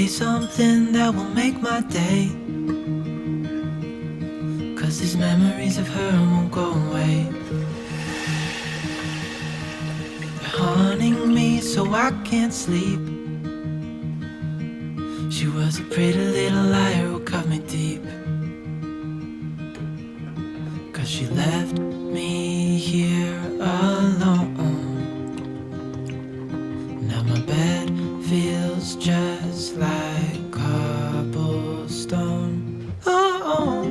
Say something that will make my day, 'cause these memories of her won't go away. They're haunting me so I can't sleep. She was a pretty little liar who cut me deep, 'cause she left me here alone. Now my bed feels just like cobblestone. Oh,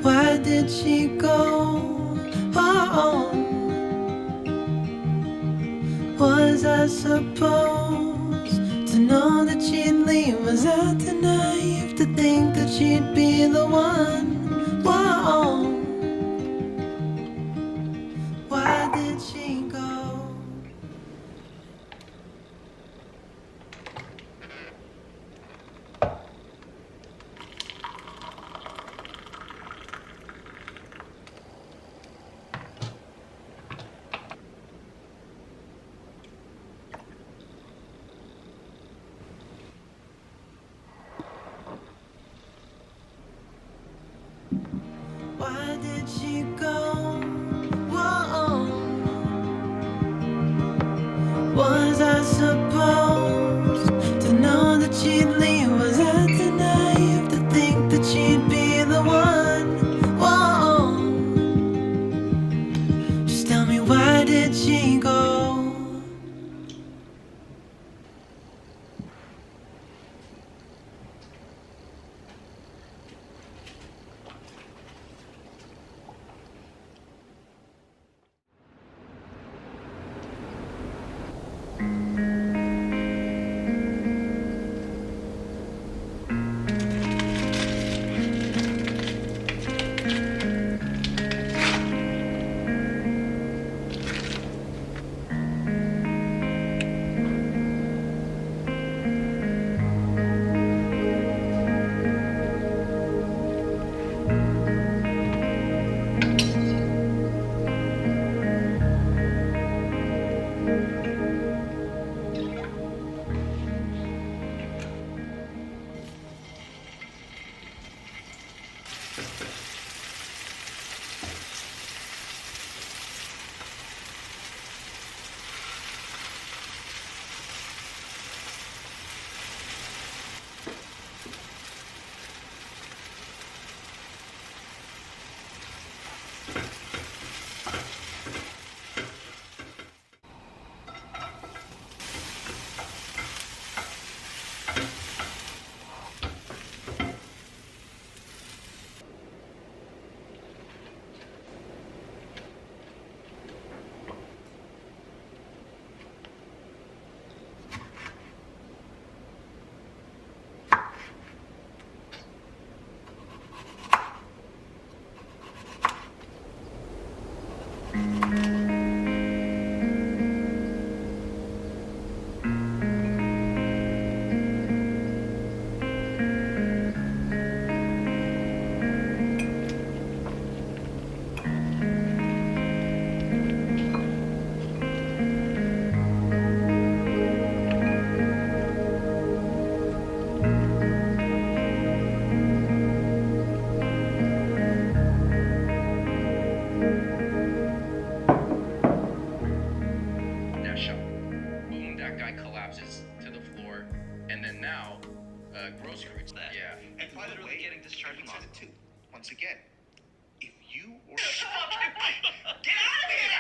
why did she go? Oh, was I supposed to know that she'd leave? Was I too naive to think that she'd be the one? Whoa, why did she go? Why did she go? Whoa, was I supposed to know that she'd leave? Was I too naive to think that she'd be the one? Whoa, just tell me, why did she go? Once again, if you or get out of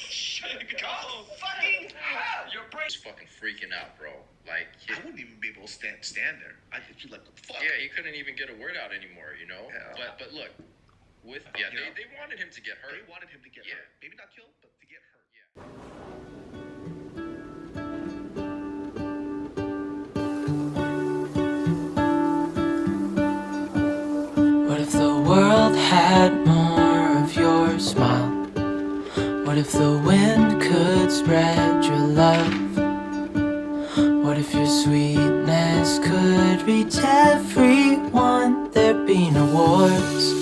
here! Go fucking hell! Your brain's fucking freaking out, bro. Like, I wouldn't even be able to stand there. I'd hit you like the fuck. Yeah, he couldn't even get a word out anymore, you know. Yeah. But look, they wanted him to get hurt. They wanted him to get hurt. Maybe not killed, but to get hurt. Yeah. What if the world had more of your smile? What if the wind could spread your love? What if your sweetness could reach everyone? There'd be no wars.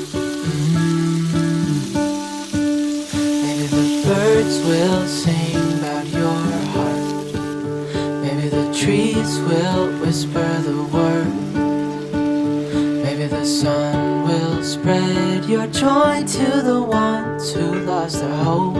Maybe the birds will sing about your heart. Maybe sun will spread your joy to the ones who lost their hope.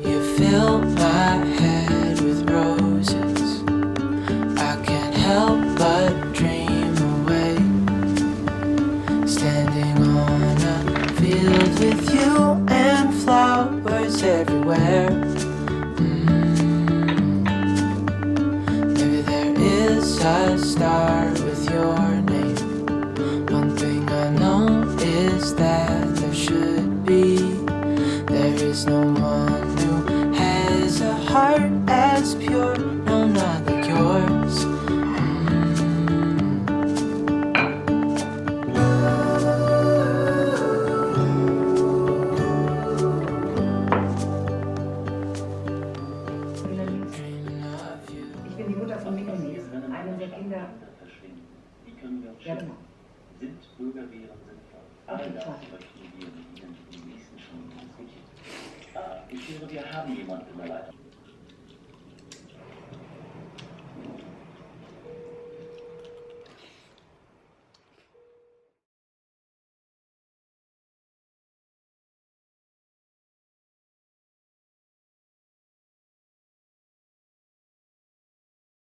You fill my head with roses. I can't help but dream away, standing on a field with you and flowers everywhere. Maybe there is a star with your name. One thing I know is that there should be. There is no one who has a heart as pure, no, not like yours. Dreaming of you. Ich bin die Mutter von Cody, einem der Kinder. Verschwinden. Wie können wir uns Ja, schützen? genau. Sind Bürgerwehren sinnvoll? Auf All jeden das Fall. möchten wir mit Ihnen im nächsten Stunden diskutieren. Ich höre, wir haben jemanden in der Leitung.